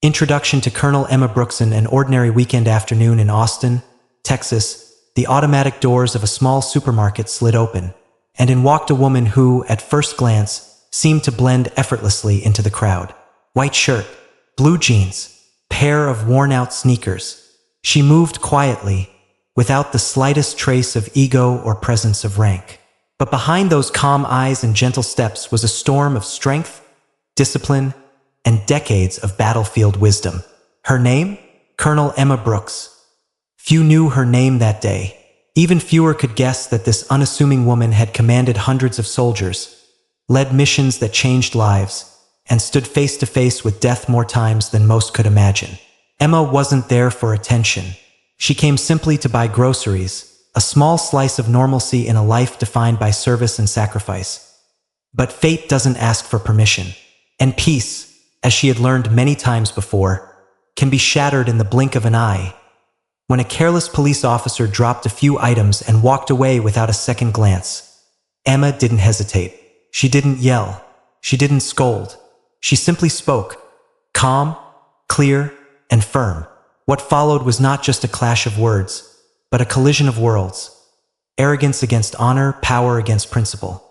Introduction to Colonel Emma Brookson. An ordinary weekend afternoon in Austin, Texas, the automatic doors of a small supermarket slid open, and in walked a woman who, at first glance, seemed to blend effortlessly into the crowd. White shirt, blue jeans, pair of worn-out sneakers. She moved quietly, without the slightest trace of ego or presence of rank. But behind those calm eyes and gentle steps was a storm of strength, discipline, and decades of battlefield wisdom. Her name? Colonel Emma Brooks. Few knew her name that day. Even fewer could guess that this unassuming woman had commanded hundreds of soldiers, led missions that changed lives, and stood face to face with death more times than most could imagine. Emma wasn't there for attention. She came simply to buy groceries, a small slice of normalcy in a life defined by service and sacrifice. But fate doesn't ask for permission, and peace, as she had learned many times before, can be shattered in the blink of an eye. When a careless police officer dropped a few items and walked away without a second glance, Emma didn't hesitate. She didn't yell. She didn't scold. She simply spoke, calm, clear, and firm. What followed was not just a clash of words, but a collision of worlds. Arrogance against honor, power against principle.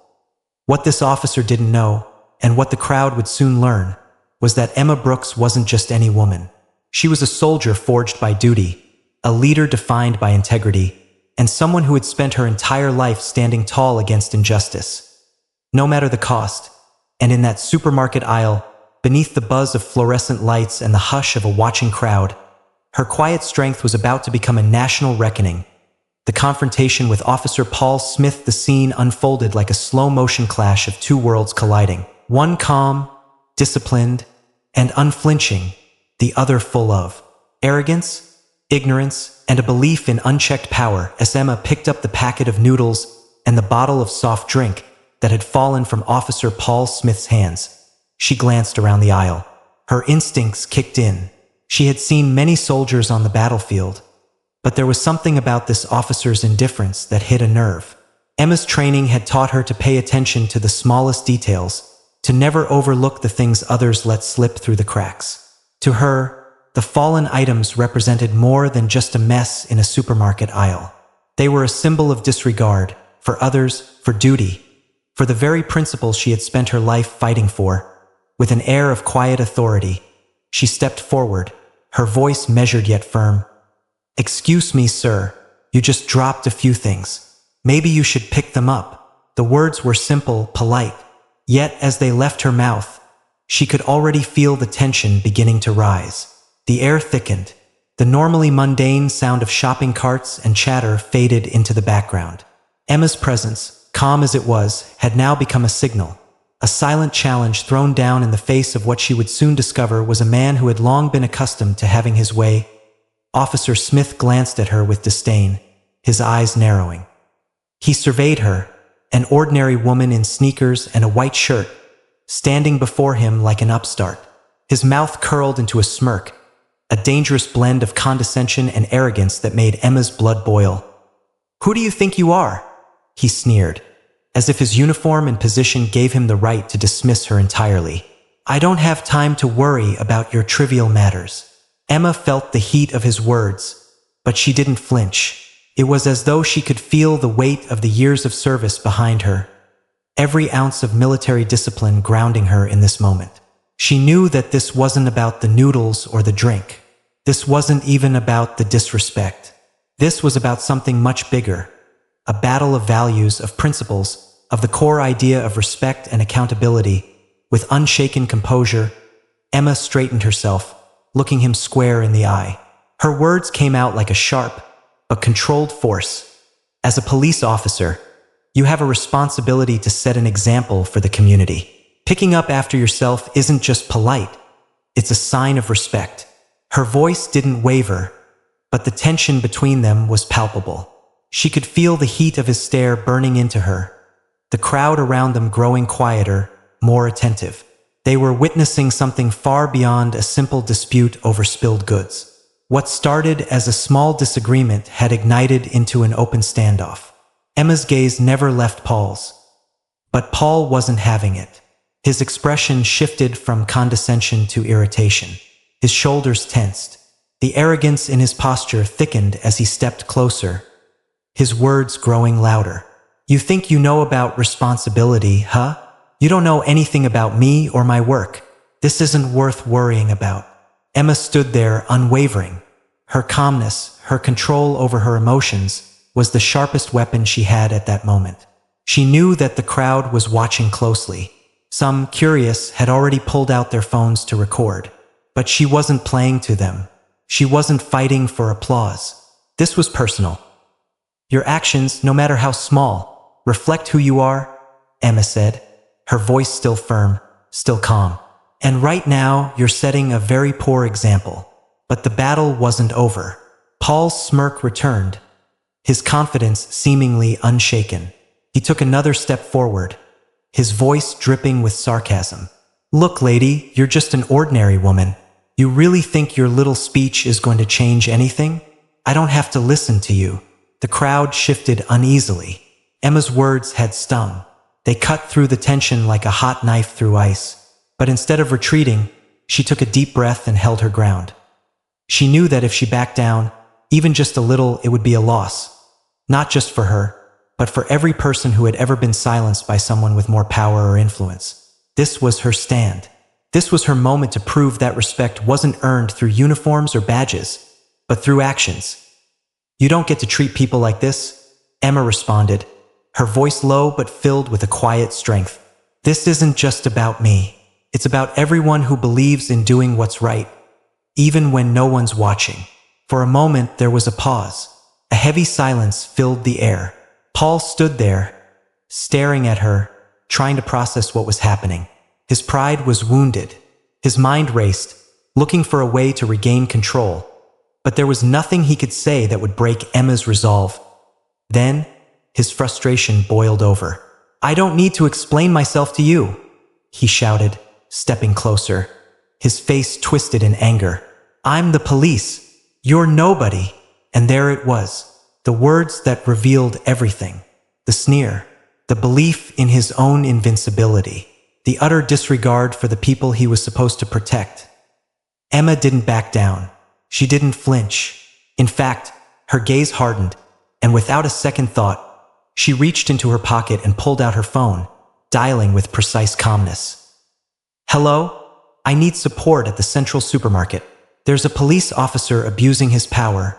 What this officer didn't know, and what the crowd would soon learn, was that Emma Brooks wasn't just any woman. She was a soldier forged by duty, a leader defined by integrity, and someone who had spent her entire life standing tall against injustice, no matter the cost. And in that supermarket aisle, beneath the buzz of fluorescent lights and the hush of a watching crowd, her quiet strength was about to become a national reckoning. The confrontation with Officer Paul Smith. The scene unfolded like a slow-motion clash of two worlds colliding. One calm, disciplined, and unflinching, the other full of arrogance, ignorance, and a belief in unchecked power. As Emma picked up the packet of noodles and the bottle of soft drink that had fallen from Officer Paul Smith's hands, she glanced around the aisle. Her instincts kicked in. She had seen many soldiers on the battlefield, but there was something about this officer's indifference that hit a nerve. Emma's training had taught her to pay attention to the smallest details, to never overlook the things others let slip through the cracks. To her, the fallen items represented more than just a mess in a supermarket aisle. They were a symbol of disregard, for others, for duty, for the very principles she had spent her life fighting for. With an air of quiet authority, she stepped forward, her voice measured yet firm. "Excuse me, sir, you just dropped a few things. Maybe you should pick them up." The words were simple, polite, yet as they left her mouth, she could already feel the tension beginning to rise. The air thickened. The normally mundane sound of shopping carts and chatter faded into the background. Emma's presence, calm as it was, had now become a signal, a silent challenge thrown down in the face of what she would soon discover was a man who had long been accustomed to having his way. Officer Smith glanced at her with disdain, his eyes narrowing. He surveyed her, an ordinary woman in sneakers and a white shirt, standing before him like an upstart. His mouth curled into a smirk, a dangerous blend of condescension and arrogance that made Emma's blood boil. "Who do you think you are?" he sneered, as if his uniform and position gave him the right to dismiss her entirely. "I don't have time to worry about your trivial matters." Emma felt the heat of his words, but she didn't flinch. It was as though she could feel the weight of the years of service behind her, every ounce of military discipline grounding her in this moment. She knew that this wasn't about the noodles or the drink. This wasn't even about the disrespect. This was about something much bigger, a battle of values, of principles, of the core idea of respect and accountability. With unshaken composure, Emma straightened herself, looking him square in the eye. Her words came out like a sharp, but controlled force. "As a police officer, you have a responsibility to set an example for the community. Picking up after yourself isn't just polite, it's a sign of respect." Her voice didn't waver, but the tension between them was palpable. She could feel the heat of his stare burning into her, the crowd around them growing quieter, more attentive. They were witnessing something far beyond a simple dispute over spilled goods. What started as a small disagreement had ignited into an open standoff. Emma's gaze never left Paul's. But Paul wasn't having it. His expression shifted from condescension to irritation. His shoulders tensed. The arrogance in his posture thickened as he stepped closer, his words growing louder. You think you know about responsibility, huh? You don't know anything about me or my work. This isn't worth worrying about. Emma stood there unwavering. Her calmness, her control over her emotions, was the sharpest weapon she had at that moment. She knew that the crowd was watching closely. Some, curious, had already pulled out their phones to record. But she wasn't playing to them. She wasn't fighting for applause. This was personal. Your actions, no matter how small, reflect who you are, Emma said, her voice still firm, still calm. And right now, you're setting a very poor example. But the battle wasn't over. Paul's smirk returned, his confidence seemingly unshaken. He took another step forward, his voice dripping with sarcasm. Look, lady, you're just an ordinary woman. You really think your little speech is going to change anything? I don't have to listen to you. The crowd shifted uneasily. Emma's words had stung. They cut through the tension like a hot knife through ice. But instead of retreating, she took a deep breath and held her ground. She knew that if she backed down, even just a little, it would be a loss. Not just for her, but for every person who had ever been silenced by someone with more power or influence. This was her stand. This was her moment to prove that respect wasn't earned through uniforms or badges, but through actions. You don't get to treat people like this, Emma responded, her voice low but filled with a quiet strength. This isn't just about me. It's about everyone who believes in doing what's right, even when no one's watching. For a moment, there was a pause. A heavy silence filled the air. Paul stood there, staring at her, trying to process what was happening. His pride was wounded. His mind raced, looking for a way to regain control. But there was nothing he could say that would break Emma's resolve. Then, his frustration boiled over. I don't need to explain myself to you, he shouted, stepping closer, his face twisted in anger. I'm the police. You're nobody. And there it was, the words that revealed everything. The sneer, the belief in his own invincibility, the utter disregard for the people he was supposed to protect. Emma didn't back down. She didn't flinch. In fact, her gaze hardened, and without a second thought, she reached into her pocket and pulled out her phone, dialing with precise calmness. Hello? I need support at the central supermarket. There's a police officer abusing his power,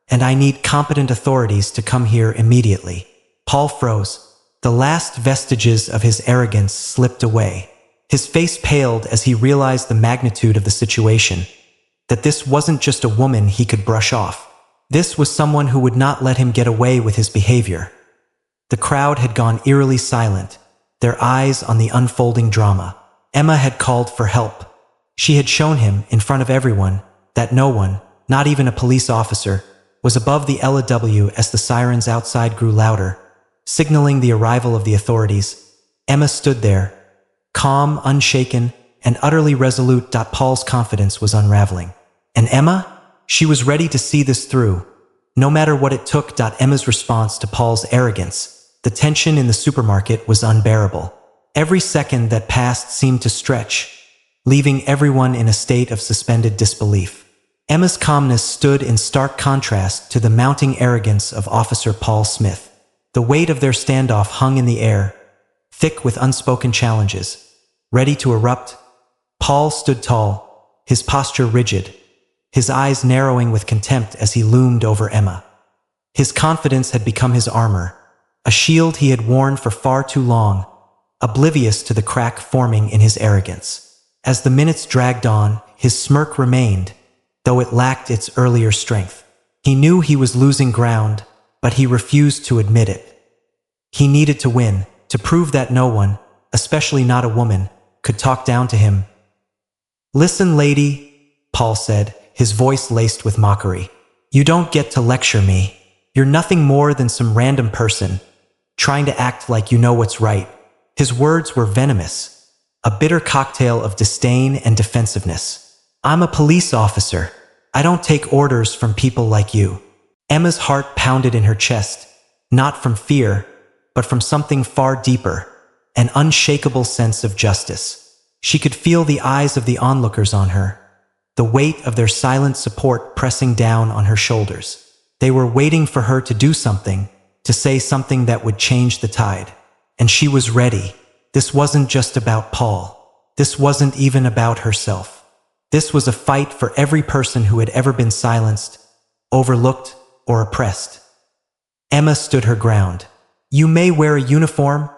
and I need competent authorities to come here immediately. Paul froze. The last vestiges of his arrogance slipped away. His face paled as he realized the magnitude of the situation, that this wasn't just a woman he could brush off. This was someone who would not let him get away with his behavior. The crowd had gone eerily silent, their eyes on the unfolding drama. Emma had called for help. She had shown him, in front of everyone, that no one, not even a police officer, was above the LAW as the sirens outside grew louder, signaling the arrival of the authorities. Emma stood there, calm, unshaken, and utterly resolute. Paul's confidence was unraveling. And Emma? She was ready to see this through, no matter what it took. Emma's response to Paul's arrogance, the tension in the supermarket, was unbearable. Every second that passed seemed to stretch, leaving everyone in a state of suspended disbelief. Emma's calmness stood in stark contrast to the mounting arrogance of Officer Paul Smith. The weight of their standoff hung in the air, thick with unspoken challenges. Ready to erupt, Paul stood tall, his posture rigid, his eyes narrowing with contempt as he loomed over Emma. His confidence had become his armor, a shield he had worn for far too long, oblivious to the crack forming in his arrogance. As the minutes dragged on, his smirk remained, though it lacked its earlier strength. He knew he was losing ground, but he refused to admit it. He needed to win, to prove that no one, especially not a woman, could talk down to him. Listen, lady, Paul said, his voice laced with mockery. You don't get to lecture me. You're nothing more than some random person, trying to act like you know what's right. His words were venomous, a bitter cocktail of disdain and defensiveness. I'm a police officer. I don't take orders from people like you. Emma's heart pounded in her chest, not from fear, but from something far deeper, an unshakable sense of justice. She could feel the eyes of the onlookers on her, the weight of their silent support pressing down on her shoulders. They were waiting for her to do something, to say something that would change the tide. And she was ready. This wasn't just about Paul. This wasn't even about herself. This was a fight for every person who had ever been silenced, overlooked, or oppressed. Emma stood her ground. "You may wear a uniform,"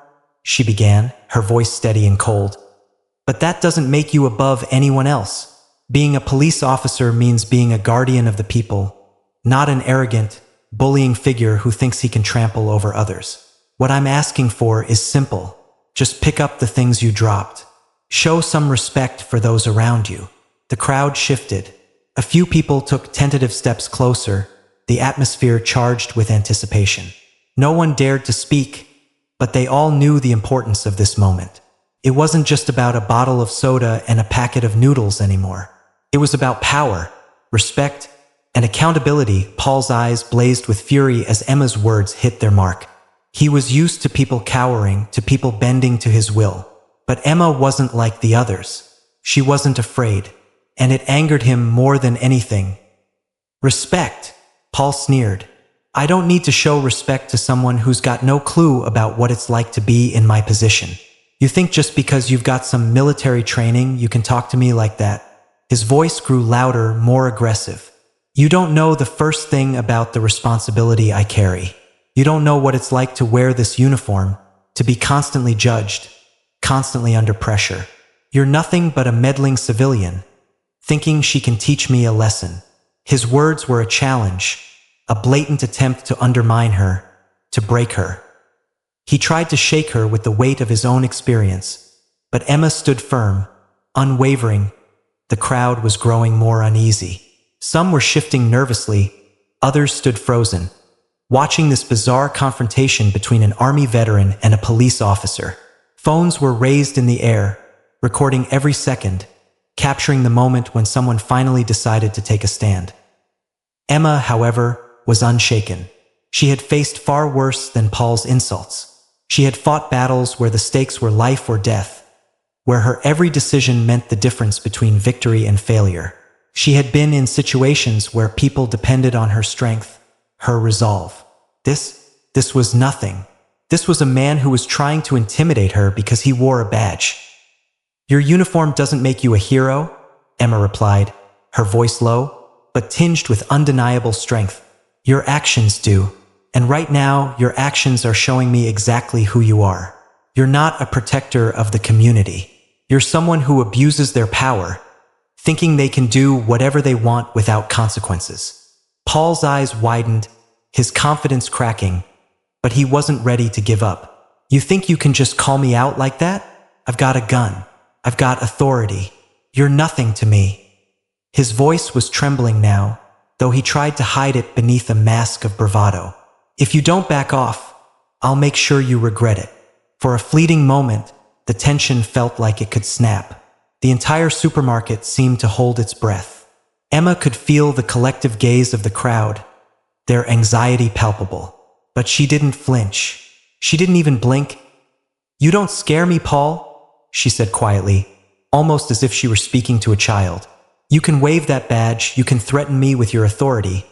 she began, her voice steady and cold, "but that doesn't make you above anyone else. Being a police officer means being a guardian of the people, not an arrogant, bullying figure who thinks he can trample over others. What I'm asking for is simple. Just pick up the things you dropped. Show some respect for those around you." The crowd shifted. A few people took tentative steps closer, the atmosphere charged with anticipation. No one dared to speak, but they all knew the importance of this moment. It wasn't just about a bottle of soda and a packet of noodles anymore. It was about power, respect, and accountability. Paul's eyes blazed with fury as Emma's words hit their mark. He was used to people cowering, to people bending to his will. But Emma wasn't like the others. She wasn't afraid, and it angered him more than anything. "Respect," Paul sneered. "I don't need to show respect to someone who's got no clue about what it's like to be in my position. You think just because you've got some military training you can talk to me like that?" His voice grew louder, more aggressive. "You don't know the first thing about the responsibility I carry. You don't know what it's like to wear this uniform, to be constantly judged, constantly under pressure. You're nothing but a meddling civilian, thinking she can teach me a lesson." His words were a challenge, a blatant attempt to undermine her, to break her. He tried to shake her with the weight of his own experience, but Emma stood firm, unwavering. The crowd was growing more uneasy. Some were shifting nervously, others stood frozen, watching this bizarre confrontation between an army veteran and a police officer. Phones were raised in the air, recording every second, capturing the moment when someone finally decided to take a stand. Emma, however, was unshaken. She had faced far worse than Paul's insults. She had fought battles where the stakes were life or death, where her every decision meant the difference between victory and failure. She had been in situations where people depended on her strength, her resolve. This was nothing. This was a man who was trying to intimidate her because he wore a badge. "Your uniform doesn't make you a hero," Emma replied, her voice low, but tinged with undeniable strength. "Your actions do. And right now, your actions are showing me exactly who you are. You're not a protector of the community. You're someone who abuses their power, thinking they can do whatever they want without consequences." Paul's eyes widened, his confidence cracking, but he wasn't ready to give up. "You think you can just call me out like that? I've got a gun. I've got authority. You're nothing to me." His voice was trembling now, though he tried to hide it beneath a mask of bravado. "If you don't back off, I'll make sure you regret it." For a fleeting moment, the tension felt like it could snap. The entire supermarket seemed to hold its breath. Emma could feel the collective gaze of the crowd, their anxiety palpable. But she didn't flinch. She didn't even blink. "You don't scare me, Paul," she said quietly, almost as if she were speaking to a child. "You can wave that badge, you can threaten me with your authority,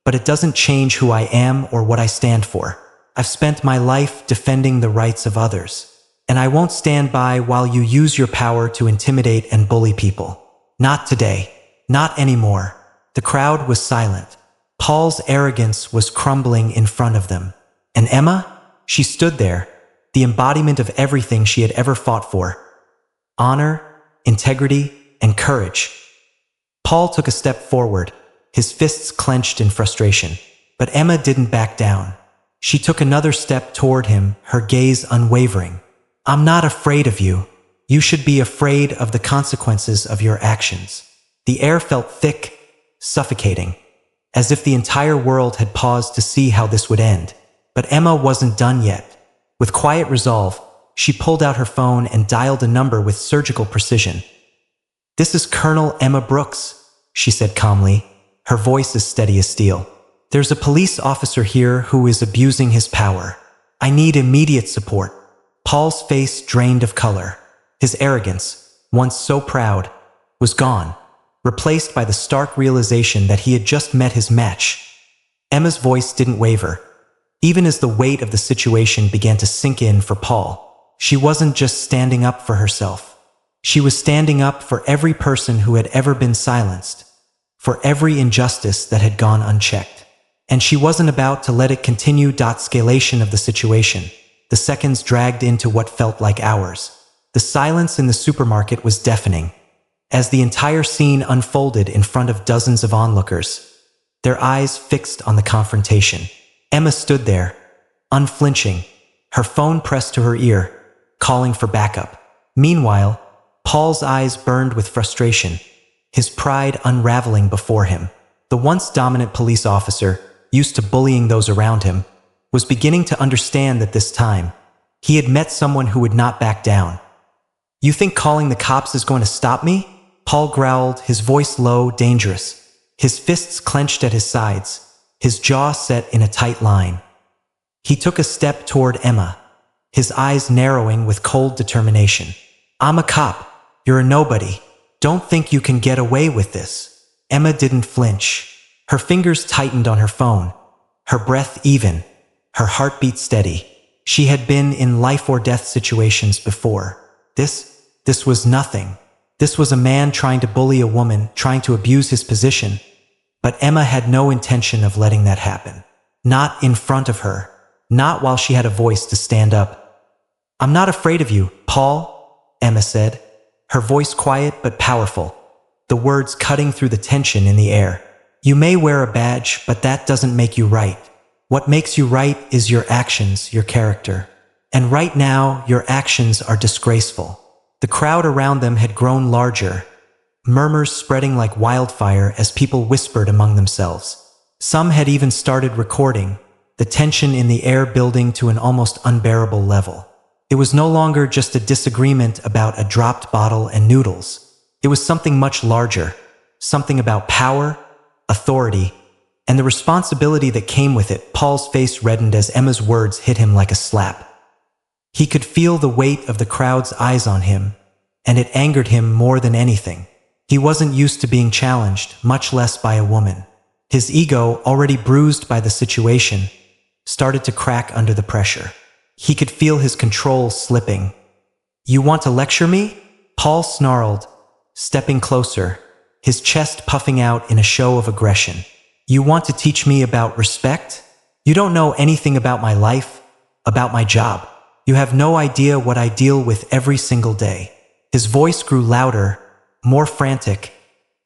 but it doesn't change who I am or what I stand for. I've spent my life defending the rights of others, and I won't stand by while you use your power to intimidate and bully people. Not today. Not anymore." The crowd was silent. Paul's arrogance was crumbling in front of them. And Emma? She stood there, the embodiment of everything she had ever fought for. Honor, integrity, and courage. Paul took a step forward, his fists clenched in frustration. But Emma didn't back down. She took another step toward him, her gaze unwavering. "I'm not afraid of you. You should be afraid of the consequences of your actions." The air felt thick, suffocating, as if the entire world had paused to see how this would end. But Emma wasn't done yet. With quiet resolve, she pulled out her phone and dialed a number with surgical precision. "This is Colonel Emma Brooks," she said calmly, her voice as steady as steel. "There's a police officer here who is abusing his power. I need immediate support." Paul's face drained of color. His arrogance, once so proud, was gone. replaced by the stark realization that he had just met his match. Emma's voice didn't waver, even as the weight of the situation began to sink in for Paul. She wasn't just standing up for herself. She was standing up for every person who had ever been silenced, for every injustice that had gone unchecked. And she wasn't about to let it continue. Escalation of the situation. The seconds dragged into what felt like hours. The silence in the supermarket was deafening, as the entire scene unfolded in front of dozens of onlookers, their eyes fixed on the confrontation. Emma stood there, unflinching, her phone pressed to her ear, calling for backup. Meanwhile, Paul's eyes burned with frustration, his pride unraveling before him. The once dominant police officer, used to bullying those around him, was beginning to understand that this time, he had met someone who would not back down. "You think calling the cops is going to stop me?" Paul growled, his voice low, dangerous, his fists clenched at his sides, his jaw set in a tight line. He took a step toward Emma, his eyes narrowing with cold determination. "I'm a cop. You're a nobody. Don't think you can get away with this." Emma didn't flinch. Her fingers tightened on her phone, her breath even, her heartbeat steady. She had been in life-or-death situations before. This was nothing. This was a man trying to bully a woman, trying to abuse his position. But Emma had no intention of letting that happen. Not in front of her. Not while she had a voice to stand up. "I'm not afraid of you, Paul," Emma said, her voice quiet but powerful, the words cutting through the tension in the air. "You may wear a badge, but that doesn't make you right. What makes you right is your actions, your character. And right now, your actions are disgraceful." The crowd around them had grown larger, murmurs spreading like wildfire as people whispered among themselves. Some had even started recording, the tension in the air building to an almost unbearable level. It was no longer just a disagreement about a dropped bottle and noodles. It was something much larger, something about power, authority, and the responsibility that came with it. Paul's face reddened as Emma's words hit him like a slap. He could feel the weight of the crowd's eyes on him, and it angered him more than anything. He wasn't used to being challenged, much less by a woman. His ego, already bruised by the situation, started to crack under the pressure. He could feel his control slipping. "You want to lecture me?" Paul snarled, stepping closer, his chest puffing out in a show of aggression. "You want to teach me about respect? You don't know anything about my life, about my job. You have no idea what I deal with every single day." His voice grew louder, more frantic,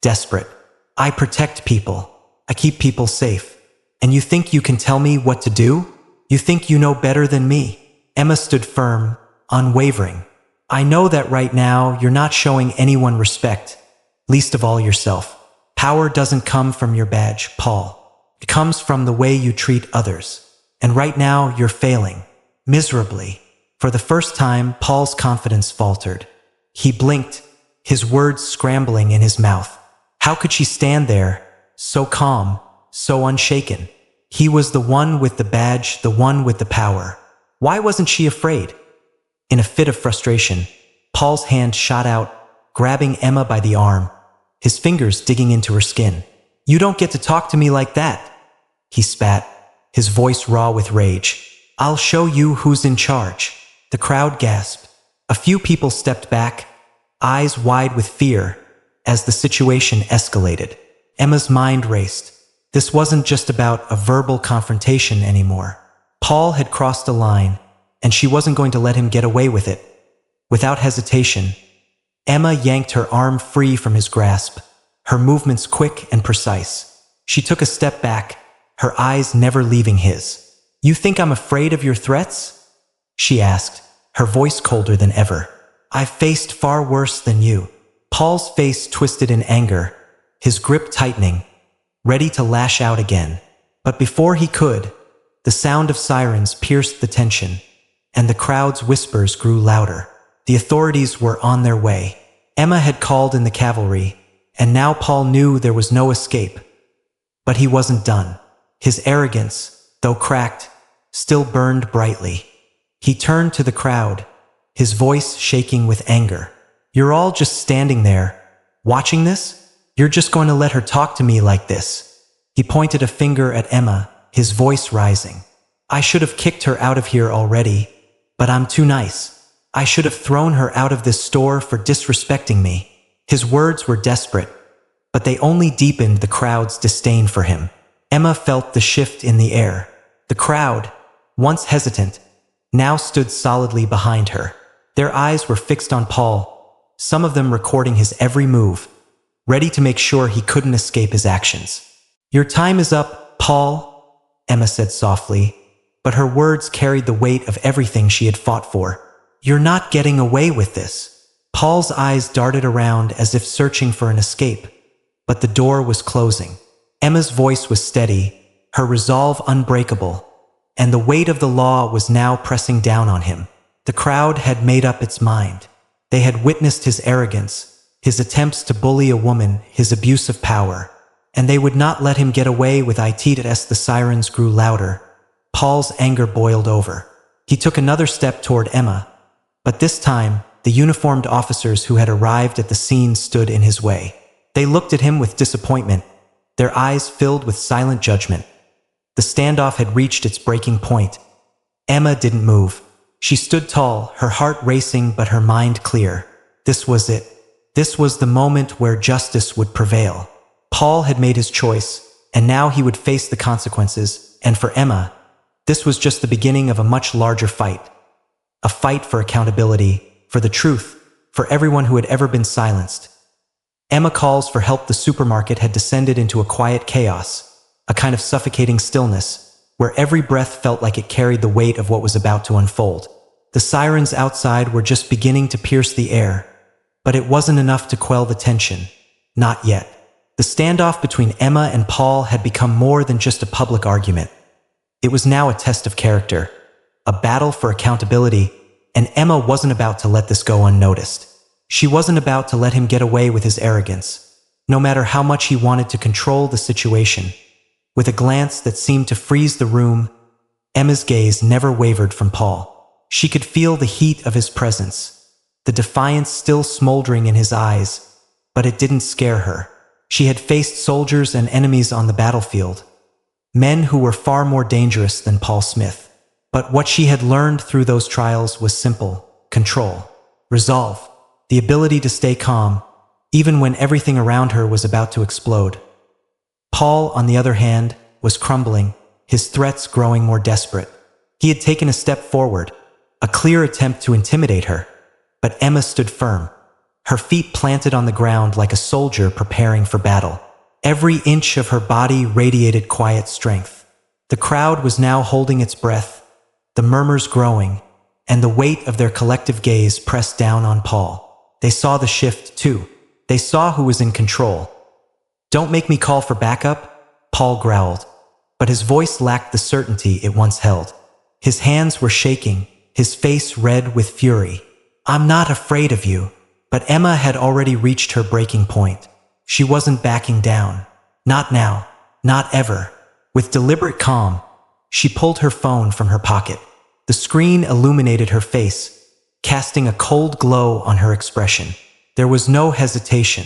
desperate. "I protect people. I keep people safe. And you think you can tell me what to do? You think you know better than me?" Emma stood firm, unwavering. "I know that right now you're not showing anyone respect, least of all yourself. Power doesn't come from your badge, Paul. It comes from the way you treat others. And right now you're failing. Miserably." For the first time, Paul's confidence faltered. He blinked, his words scrambling in his mouth. How could she stand there, so calm, so unshaken? He was the one with the badge, the one with the power. Why wasn't she afraid? In a fit of frustration, Paul's hand shot out, grabbing Emma by the arm, his fingers digging into her skin. "You don't get to talk to me like that," he spat, his voice raw with rage. "I'll show you who's in charge." The crowd gasped. A few people stepped back, eyes wide with fear, as the situation escalated. Emma's mind raced. This wasn't just about a verbal confrontation anymore. Paul had crossed a line, and she wasn't going to let him get away with it. Without hesitation, Emma yanked her arm free from his grasp, her movements quick and precise. She took a step back, her eyes never leaving his. "You think I'm afraid of your threats?" she asked, her voice colder than ever. "I've faced far worse than you." Paul's face twisted in anger, his grip tightening, ready to lash out again. But before he could, the sound of sirens pierced the tension, and the crowd's whispers grew louder. The authorities were on their way. Emma had called in the cavalry, and now Paul knew there was no escape. But he wasn't done. His arrogance, though cracked, still burned brightly. He turned to the crowd, his voice shaking with anger. "You're all just standing there, watching this? You're just going to let her talk to me like this? He pointed a finger at Emma, his voice rising. I should have kicked her out of here already, but I'm too nice. I should have thrown her out of this store for disrespecting me. His words were desperate, but they only deepened the crowd's disdain for him. Emma felt the shift in the air. The crowd, once hesitant, now stood solidly behind her. Their eyes were fixed on Paul, some of them recording his every move, ready to make sure he couldn't escape his actions. Your time is up, Paul, Emma said softly, but her words carried the weight of everything she had fought for. You're not getting away with this. Paul's eyes darted around as if searching for an escape, but the door was closing. Emma's voice was steady, her resolve unbreakable, and the weight of the law was now pressing down on him. The crowd had made up its mind. They had witnessed his arrogance, his attempts to bully a woman, his abuse of power, and they would not let him get away with it. As the sirens grew louder, Paul's anger boiled over. He took another step toward Emma, but this time, the uniformed officers who had arrived at the scene stood in his way. They looked at him with disappointment, their eyes filled with silent judgment. The standoff had reached its breaking point. Emma didn't move. She stood tall, her heart racing but her mind clear. This was it. This was the moment where justice would prevail. Paul had made his choice, and now he would face the consequences, and for Emma, this was just the beginning of a much larger fight. A fight for accountability, for the truth, for everyone who had ever been silenced. Emma calls for help. The supermarket had descended into a quiet chaos, a kind of suffocating stillness, where every breath felt like it carried the weight of what was about to unfold. The sirens outside were just beginning to pierce the air, but it wasn't enough to quell the tension. Not yet. The standoff between Emma and Paul had become more than just a public argument. It was now a test of character, a battle for accountability, and Emma wasn't about to let this go unnoticed. She wasn't about to let him get away with his arrogance, no matter how much he wanted to control the situation. With a glance that seemed to freeze the room, Emma's gaze never wavered from Paul. She could feel the heat of his presence, the defiance still smoldering in his eyes, but it didn't scare her. She had faced soldiers and enemies on the battlefield, men who were far more dangerous than Paul Smith. But what she had learned through those trials was simple: control, resolve, the ability to stay calm, even when everything around her was about to explode. Paul, on the other hand, was crumbling, his threats growing more desperate. He had taken a step forward, a clear attempt to intimidate her, but Emma stood firm, her feet planted on the ground like a soldier preparing for battle. Every inch of her body radiated quiet strength. The crowd was now holding its breath, the murmurs growing, and the weight of their collective gaze pressed down on Paul. They saw the shift, too. They saw who was in control. Don't make me call for backup, Paul growled, but his voice lacked the certainty it once held. His hands were shaking, his face red with fury. I'm not afraid of you. But Emma had already reached her breaking point. She wasn't backing down. Not now. Not ever. With deliberate calm, she pulled her phone from her pocket. The screen illuminated her face, casting a cold glow on her expression. There was no hesitation,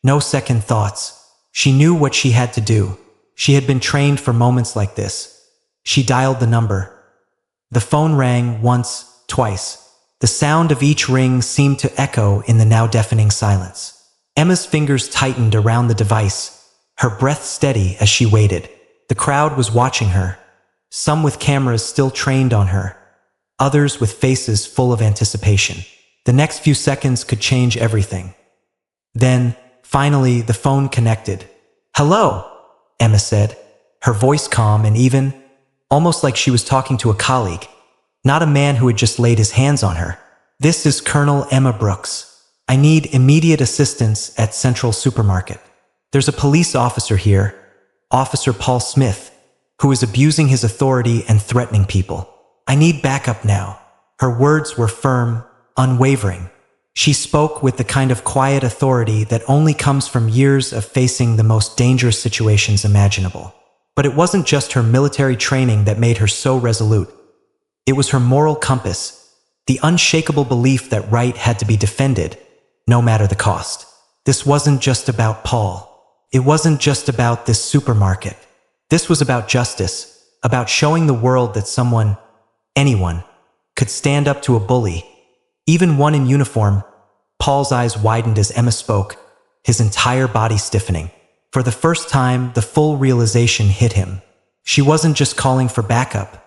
no second thoughts. She knew what she had to do. She had been trained for moments like this. She dialed the number. The phone rang once, twice. The sound of each ring seemed to echo in the now deafening silence. Emma's fingers tightened around the device, her breath steady as she waited. The crowd was watching her, some with cameras still trained on her, others with faces full of anticipation. The next few seconds could change everything. Then, finally, the phone connected. "Hello," Emma said, her voice calm and even, almost like she was talking to a colleague, not a man who had just laid his hands on her. "This is Colonel Emma Brooks. I need immediate assistance at Central Supermarket. There's a police officer here, Officer Paul Smith, who is abusing his authority and threatening people. I need backup now." Her words were firm, unwavering. She spoke with the kind of quiet authority that only comes from years of facing the most dangerous situations imaginable. But it wasn't just her military training that made her so resolute. It was her moral compass, the unshakable belief that right had to be defended, no matter the cost. This wasn't just about Paul. It wasn't just about this supermarket. This was about justice, about showing the world that someone, anyone, could stand up to a bully, even one in uniform. Paul's eyes widened as Emma spoke, his entire body stiffening. For the first time, the full realization hit him. She wasn't just calling for backup.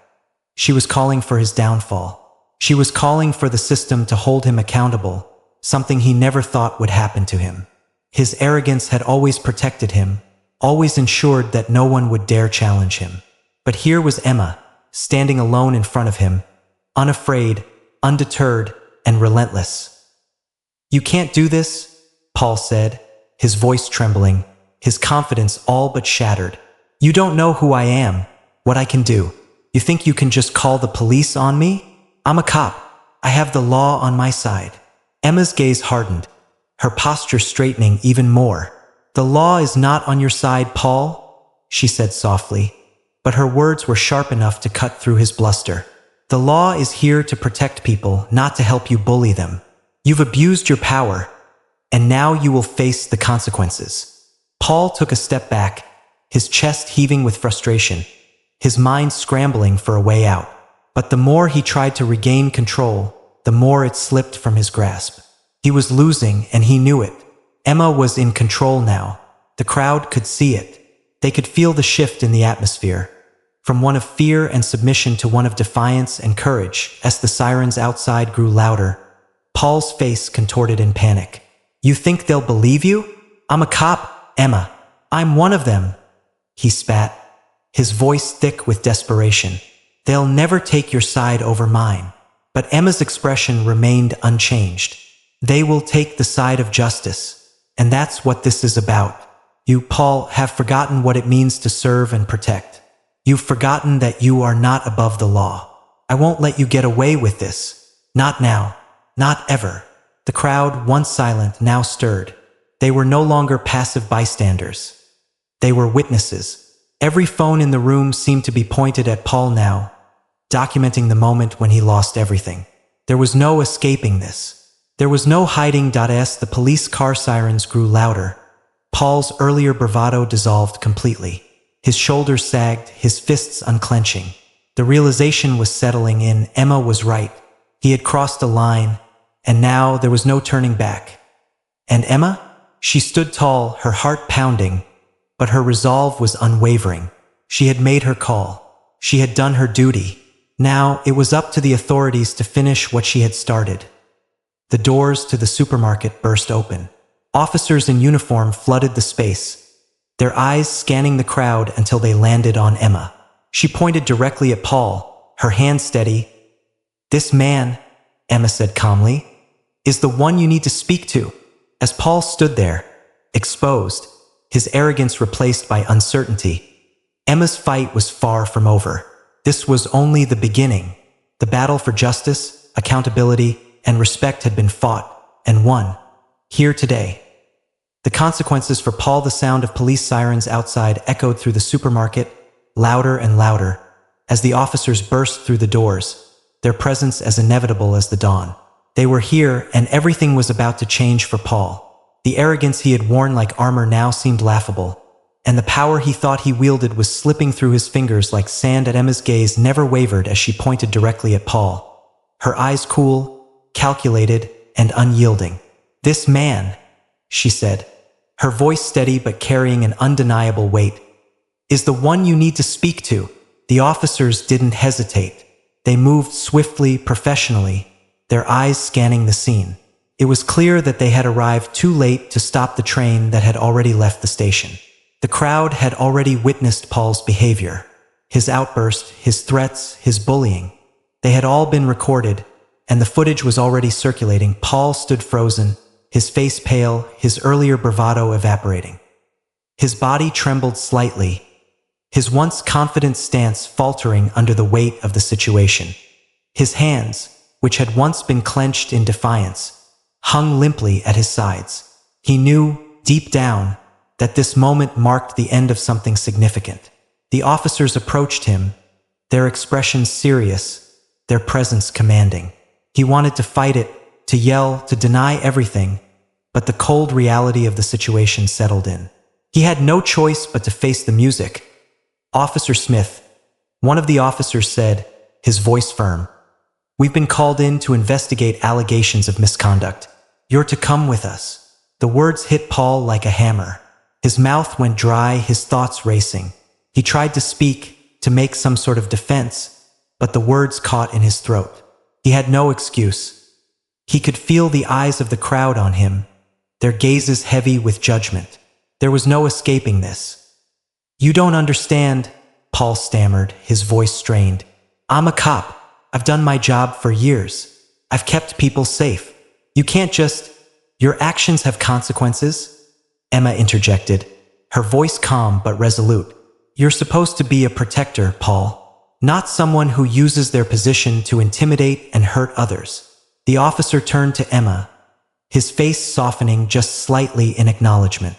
She was calling for his downfall. She was calling for the system to hold him accountable, something he never thought would happen to him. His arrogance had always protected him, always ensured that no one would dare challenge him. But here was Emma, standing alone in front of him, unafraid, undeterred, and relentless. "You can't do this," Paul said, his voice trembling, his confidence all but shattered. "You don't know who I am, what I can do. You think you can just call the police on me? I'm a cop. I have the law on my side." Emma's gaze hardened, her posture straightening even more. "The law is not on your side, Paul," she said softly, but her words were sharp enough to cut through his bluster. "The law is here to protect people, not to help you bully them. You've abused your power, and now you will face the consequences." Paul took a step back, his chest heaving with frustration, his mind scrambling for a way out. But the more he tried to regain control, the more it slipped from his grasp. He was losing, and he knew it. Emma was in control now. The crowd could see it. They could feel the shift in the atmosphere, from one of fear and submission to one of defiance and courage. As the sirens outside grew louder, Paul's face contorted in panic. "You think they'll believe you? I'm a cop, Emma. I'm one of them," he spat, his voice thick with desperation. "They'll never take your side over mine." But Emma's expression remained unchanged. "They will take the side of justice, and that's what this is about. You, Paul, have forgotten what it means to serve and protect. You've forgotten that you are not above the law. I won't let you get away with this. Not now. Not ever." The crowd, once silent, now stirred. They were no longer passive bystanders. They were witnesses. Every phone in the room seemed to be pointed at Paul now, documenting the moment when he lost everything. There was no escaping this. There was no hiding. As the police car sirens grew louder, Paul's earlier bravado dissolved completely. His shoulders sagged, his fists unclenching. The realization was settling in. Emma was right. He had crossed a line, and now there was no turning back. And Emma? She stood tall, her heart pounding, but her resolve was unwavering. She had made her call. She had done her duty. Now it was up to the authorities to finish what she had started. The doors to the supermarket burst open. Officers in uniform flooded the space, their eyes scanning the crowd until they landed on Emma. She pointed directly at Paul, her hand steady. "This man," Emma said calmly, "is the one you need to speak to." As Paul stood there, exposed, his arrogance replaced by uncertainty, Emma's fight was far from over. This was only the beginning. The battle for justice, accountability, and respect had been fought and won. Here today. The consequences for Paul. The sound of police sirens outside echoed through the supermarket, louder and louder, as the officers burst through the doors, their presence as inevitable as the dawn. They were here, and everything was about to change for Paul. The arrogance he had worn like armor now seemed laughable, and the power he thought he wielded was slipping through his fingers like sand. Emma's gaze never wavered as she pointed directly at Paul, her eyes cool, calculated, and unyielding. "This man," she said, her voice steady but carrying an undeniable weight, "is the one you need to speak to." The officers didn't hesitate. They moved swiftly, professionally, their eyes scanning the scene. It was clear that they had arrived too late to stop the train that had already left the station. The crowd had already witnessed Paul's behavior, his outburst, his threats, his bullying. They had all been recorded, and the footage was already circulating. Paul stood frozen, his face pale, his earlier bravado evaporating. His body trembled slightly, his once confident stance faltering under the weight of the situation. His hands, which had once been clenched in defiance, hung limply at his sides. He knew, deep down, that this moment marked the end of something significant. The officers approached him, their expressions serious, their presence commanding. He wanted to fight it, to yell, to deny everything, but the cold reality of the situation settled in. He had no choice but to face the music. "Officer Smith," one of the officers said, his voice firm, "we've been called in to investigate allegations of misconduct. You're to come with us." The words hit Paul like a hammer. His mouth went dry, his thoughts racing. He tried to speak, to make some sort of defense, but the words caught in his throat. He had no excuse. He could feel the eyes of the crowd on him, their gazes heavy with judgment. There was no escaping this. "You don't understand," Paul stammered, his voice strained. "I'm a cop. I've done my job for years. I've kept people safe. You can't just— Your actions have consequences," Emma interjected, her voice calm but resolute. "You're supposed to be a protector, Paul, not someone who uses their position to intimidate and hurt others." The officer turned to Emma, his face softening just slightly in acknowledgement.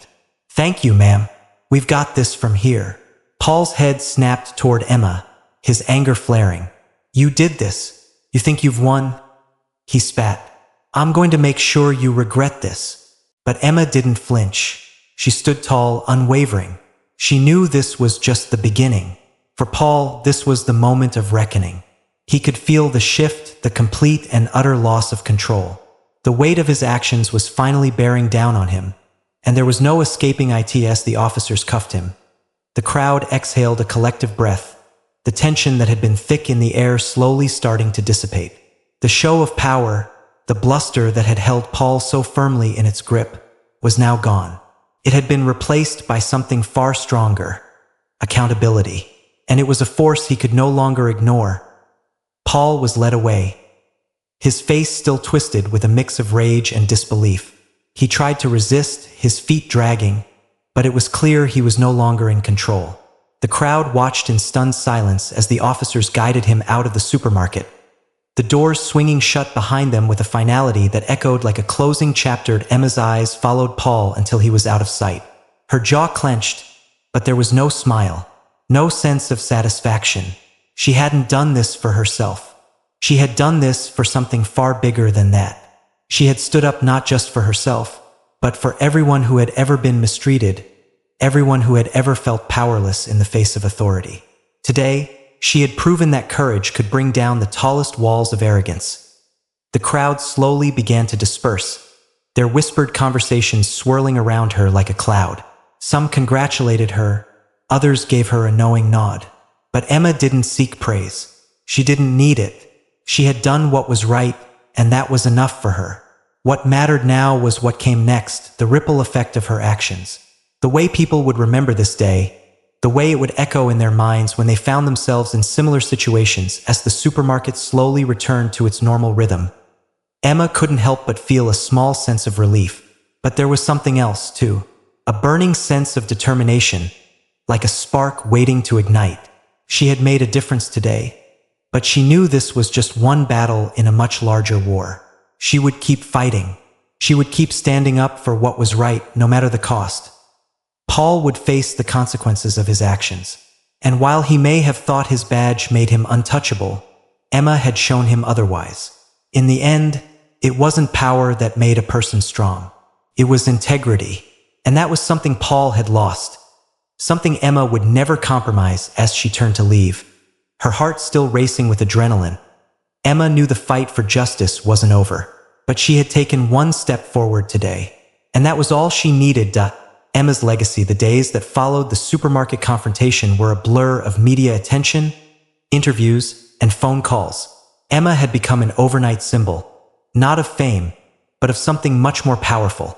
"Thank you, ma'am. We've got this from here." Paul's head snapped toward Emma, his anger flaring. "You did this. You think you've won?" He spat. "I'm going to make sure you regret this." But Emma didn't flinch. She stood tall, unwavering. She knew this was just the beginning. For Paul, this was the moment of reckoning. He could feel the shift, the complete and utter loss of control. The weight of his actions was finally bearing down on him, and there was no escaping it as the officers cuffed him. The crowd exhaled a collective breath, the tension that had been thick in the air slowly starting to dissipate. The show of power, the bluster that had held Paul so firmly in its grip, was now gone. It had been replaced by something far stronger: accountability. And it was a force he could no longer ignore. Paul was led away, his face still twisted with a mix of rage and disbelief. He tried to resist, his feet dragging, but it was clear he was no longer in control. The crowd watched in stunned silence as the officers guided him out of the supermarket, the doors swinging shut behind them with a finality that echoed like a closing chapter. Emma's eyes followed Paul until he was out of sight. Her jaw clenched, but there was no smile, no sense of satisfaction. She hadn't done this for herself. She had done this for something far bigger than that. She had stood up not just for herself, but for everyone who had ever been mistreated, everyone who had ever felt powerless in the face of authority. Today, she had proven that courage could bring down the tallest walls of arrogance. The crowd slowly began to disperse, their whispered conversations swirling around her like a cloud. Some congratulated her, others gave her a knowing nod. But Emma didn't seek praise. She didn't need it. She had done what was right, and that was enough for her. What mattered now was what came next, the ripple effect of her actions. The way people would remember this day, the way it would echo in their minds when they found themselves in similar situations as the supermarket slowly returned to its normal rhythm. Emma couldn't help but feel a small sense of relief. But there was something else, too. A burning sense of determination, like a spark waiting to ignite. She had made a difference today, but she knew this was just one battle in a much larger war. She would keep fighting. She would keep standing up for what was right, no matter the cost. Paul would face the consequences of his actions. And while he may have thought his badge made him untouchable, Emma had shown him otherwise. In the end, it wasn't power that made a person strong. It was integrity. And that was something Paul had lost. Something Emma would never compromise as she turned to leave, her heart still racing with adrenaline. Emma knew the fight for justice wasn't over, but she had taken one step forward today. And that was all she needed. Emma's legacy, the days that followed the supermarket confrontation, were a blur of media attention, interviews, and phone calls. Emma had become an overnight symbol, not of fame, but of something much more powerful: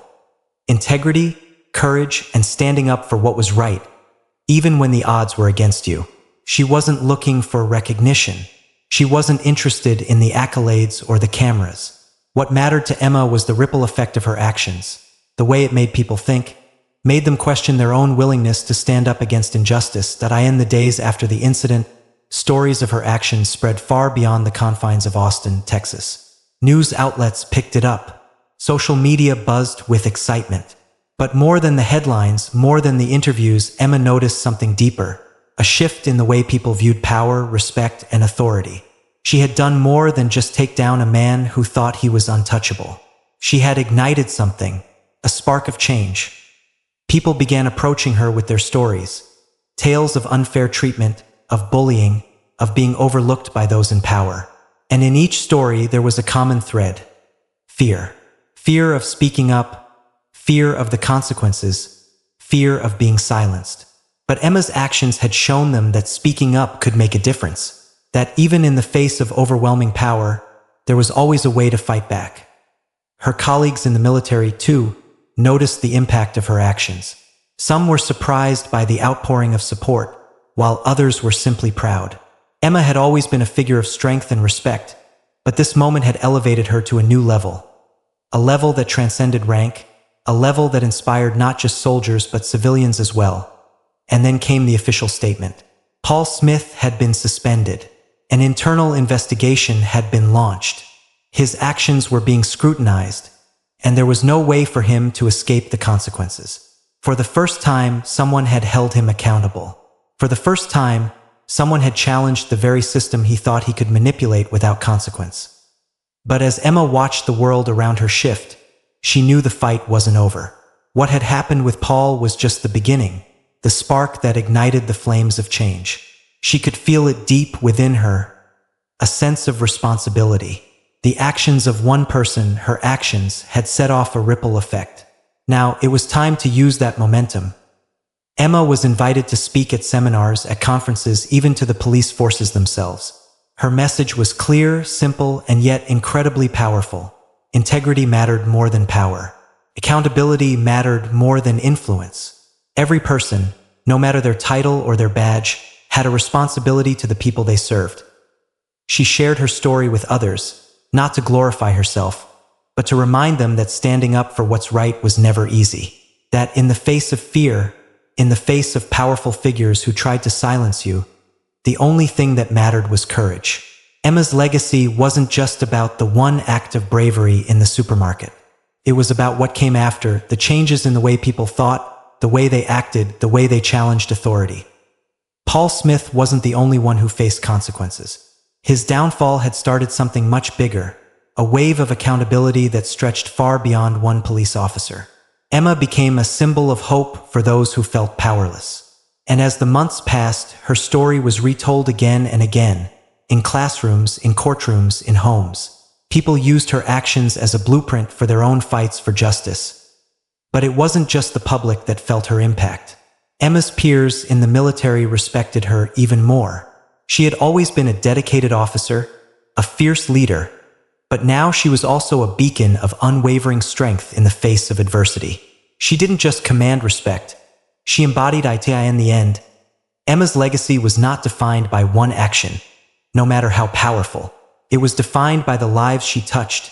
integrity, courage, and standing up for what was right, even when the odds were against you. She wasn't looking for recognition. She wasn't interested in the accolades or the cameras. What mattered to Emma was the ripple effect of her actions, the way it made people think, made them question their own willingness to stand up against injustice. In the days after the incident, stories of her actions spread far beyond the confines of Austin, Texas. News outlets picked it up. Social media buzzed with excitement. But more than the headlines, more than the interviews, Emma noticed something deeper, a shift in the way people viewed power, respect, and authority. She had done more than just take down a man who thought he was untouchable. She had ignited something, a spark of change. People began approaching her with their stories. Tales of unfair treatment, of bullying, of being overlooked by those in power. And in each story there was a common thread. Fear. Fear of speaking up, fear of the consequences, fear of being silenced. But Emma's actions had shown them that speaking up could make a difference, that even in the face of overwhelming power, there was always a way to fight back. Her colleagues in the military, too, noticed the impact of her actions. Some were surprised by the outpouring of support, while others were simply proud. Emma had always been a figure of strength and respect, but this moment had elevated her to a new level. A level that transcended rank, a level that inspired not just soldiers but civilians as well. And then came the official statement. Paul Smith had been suspended. An internal investigation had been launched. His actions were being scrutinized, and there was no way for him to escape the consequences. For the first time, someone had held him accountable. For the first time, someone had challenged the very system he thought he could manipulate without consequence. But as Emma watched the world around her shift, she knew the fight wasn't over. What had happened with Paul was just the beginning, the spark that ignited the flames of change. She could feel it deep within her, a sense of responsibility. The actions of one person, her actions, had set off a ripple effect. Now, it was time to use that momentum. Emma was invited to speak at seminars, at conferences, even to the police forces themselves. Her message was clear, simple, and yet incredibly powerful. Integrity mattered more than power. Accountability mattered more than influence. Every person, no matter their title or their badge, had a responsibility to the people they served. She shared her story with others, not to glorify herself, but to remind them that standing up for what's right was never easy. That in the face of fear, in the face of powerful figures who tried to silence you, the only thing that mattered was courage. Emma's legacy wasn't just about the one act of bravery in the supermarket. It was about what came after, the changes in the way people thought, the way they acted, the way they challenged authority. Paul Smith wasn't the only one who faced consequences. His downfall had started something much bigger, a wave of accountability that stretched far beyond one police officer. Emma became a symbol of hope for those who felt powerless. And as the months passed, her story was retold again and again, in classrooms, in courtrooms, in homes. People used her actions as a blueprint for their own fights for justice. But it wasn't just the public that felt her impact. Emma's peers in the military respected her even more. She had always been a dedicated officer, a fierce leader, but now she was also a beacon of unwavering strength in the face of adversity. She didn't just command respect, she embodied it in the end. Emma's legacy was not defined by one action, no matter how powerful. It was defined by the lives she touched,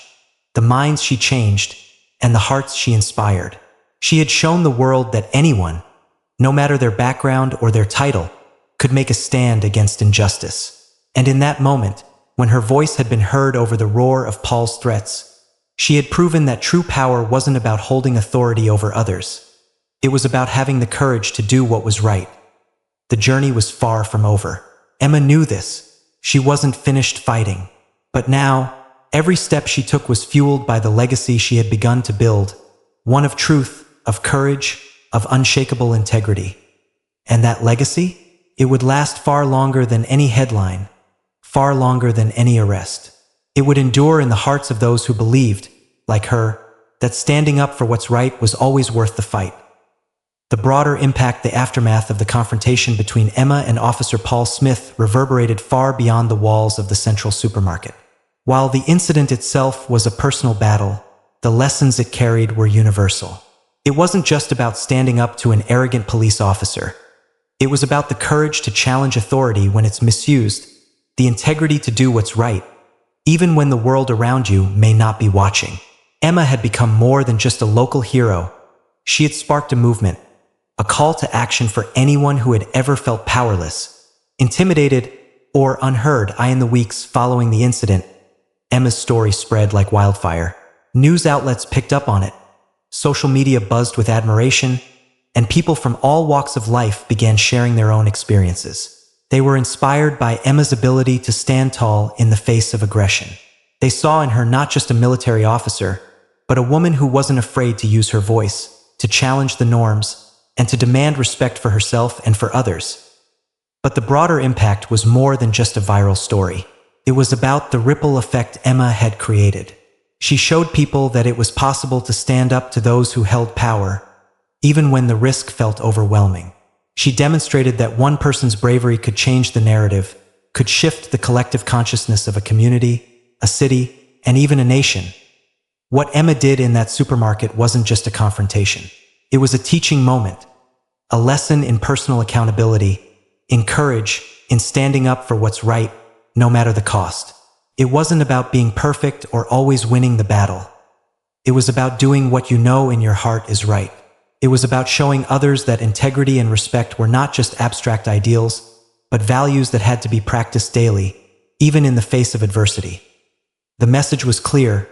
the minds she changed, and the hearts she inspired. She had shown the world that anyone, no matter their background or their title, could make a stand against injustice. And in that moment, when her voice had been heard over the roar of Paul's threats, she had proven that true power wasn't about holding authority over others. It was about having the courage to do what was right. The journey was far from over. Emma knew this. She wasn't finished fighting. But now, every step she took was fueled by the legacy she had begun to build, one of truth, of courage, of unshakable integrity. And that legacy? It would last far longer than any headline, far longer than any arrest. It would endure in the hearts of those who believed, like her, that standing up for what's right was always worth the fight. The broader impact, the aftermath of the confrontation between Emma and Officer Paul Smith reverberated far beyond the walls of the central supermarket. While the incident itself was a personal battle, the lessons it carried were universal. It wasn't just about standing up to an arrogant police officer. It was about the courage to challenge authority when it's misused, the integrity to do what's right, even when the world around you may not be watching. Emma had become more than just a local hero. She had sparked a movement, a call to action for anyone who had ever felt powerless, intimidated, or unheard. In the weeks following the incident, Emma's story spread like wildfire. News outlets picked up on it. Social media buzzed with admiration, and people from all walks of life began sharing their own experiences. They were inspired by Emma's ability to stand tall in the face of aggression. They saw in her not just a military officer, but a woman who wasn't afraid to use her voice, to challenge the norms, and to demand respect for herself and for others. But the broader impact was more than just a viral story. It was about the ripple effect Emma had created. She showed people that it was possible to stand up to those who held power, even when the risk felt overwhelming. She demonstrated that one person's bravery could change the narrative, could shift the collective consciousness of a community, a city, and even a nation. What Emma did in that supermarket wasn't just a confrontation. It was a teaching moment, a lesson in personal accountability, in courage, in standing up for what's right, no matter the cost. It wasn't about being perfect or always winning the battle. It was about doing what you know in your heart is right. It was about showing others that integrity and respect were not just abstract ideals, but values that had to be practiced daily, even in the face of adversity. The message was clear.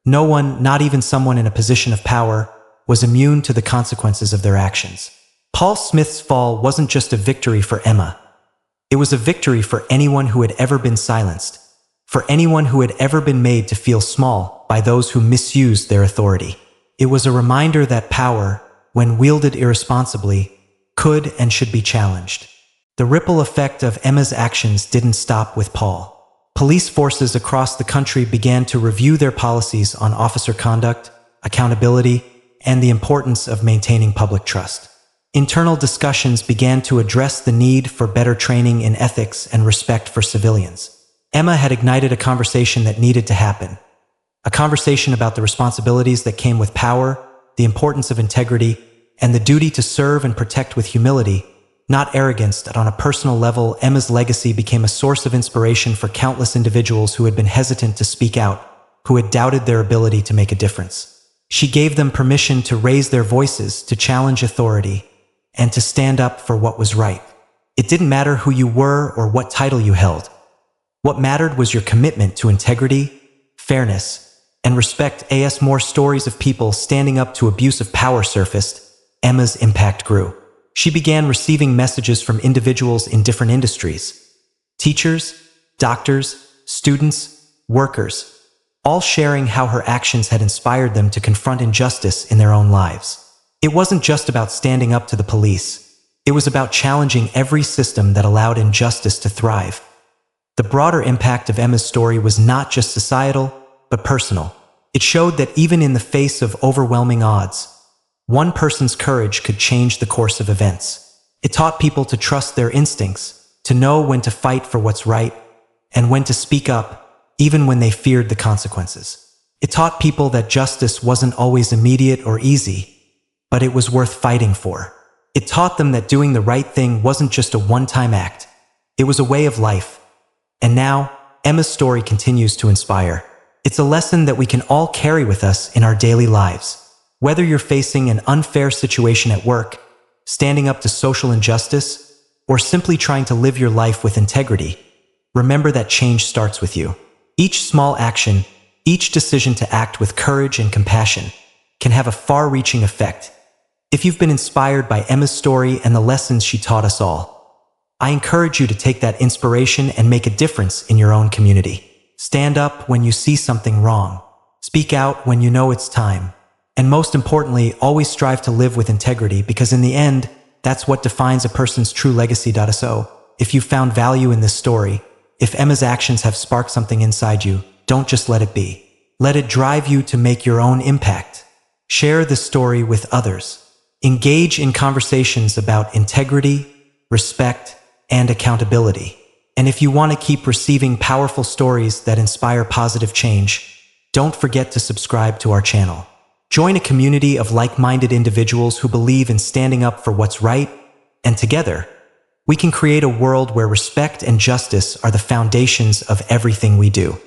No one, not even someone in a position of power, was immune to the consequences of their actions. Paul Smith's fall wasn't just a victory for Emma. It was a victory for anyone who had ever been silenced, for anyone who had ever been made to feel small by those who misused their authority. It was a reminder that power, when wielded irresponsibly, could and should be challenged. The ripple effect of Emma's actions didn't stop with Paul. Police forces across the country began to review their policies on officer conduct, accountability, and the importance of maintaining public trust. Internal discussions began to address the need for better training in ethics and respect for civilians. Emma had ignited a conversation that needed to happen. A conversation about the responsibilities that came with power, the importance of integrity, and the duty to serve and protect with humility, not arrogance. That on a personal level, Emma's legacy became a source of inspiration for countless individuals who had been hesitant to speak out, who had doubted their ability to make a difference. She gave them permission to raise their voices, to challenge authority, and to stand up for what was right. It didn't matter who you were or what title you held. What mattered was your commitment to integrity, fairness, and respect. As more stories of people standing up to abuse of power surfaced, Emma's impact grew. She began receiving messages from individuals in different industries: teachers, doctors, students, workers, all sharing how her actions had inspired them to confront injustice in their own lives. It wasn't just about standing up to the police. It was about challenging every system that allowed injustice to thrive. The broader impact of Emma's story was not just societal, but personal. It showed that even in the face of overwhelming odds, one person's courage could change the course of events. It taught people to trust their instincts, to know when to fight for what's right, and when to speak up, even when they feared the consequences. It taught people that justice wasn't always immediate or easy, but it was worth fighting for. It taught them that doing the right thing wasn't just a one-time act. It was a way of life. And now, Emma's story continues to inspire. It's a lesson that we can all carry with us in our daily lives. Whether you're facing an unfair situation at work, standing up to social injustice, or simply trying to live your life with integrity, remember that change starts with you. Each small action, each decision to act with courage and compassion, can have a far-reaching effect. If you've been inspired by Emma's story and the lessons she taught us all, I encourage you to take that inspiration and make a difference in your own community. Stand up when you see something wrong. Speak out when you know it's time. And most importantly, always strive to live with integrity, because in the end, that's what defines a person's true legacy. So, if you found value in this story, if Emma's actions have sparked something inside you, don't just let it be. Let it drive you to make your own impact. Share the story with others. Engage in conversations about integrity, respect, and accountability. And if you want to keep receiving powerful stories that inspire positive change, don't forget to subscribe to our channel. Join a community of like-minded individuals who believe in standing up for what's right, and together, we can create a world where respect and justice are the foundations of everything we do.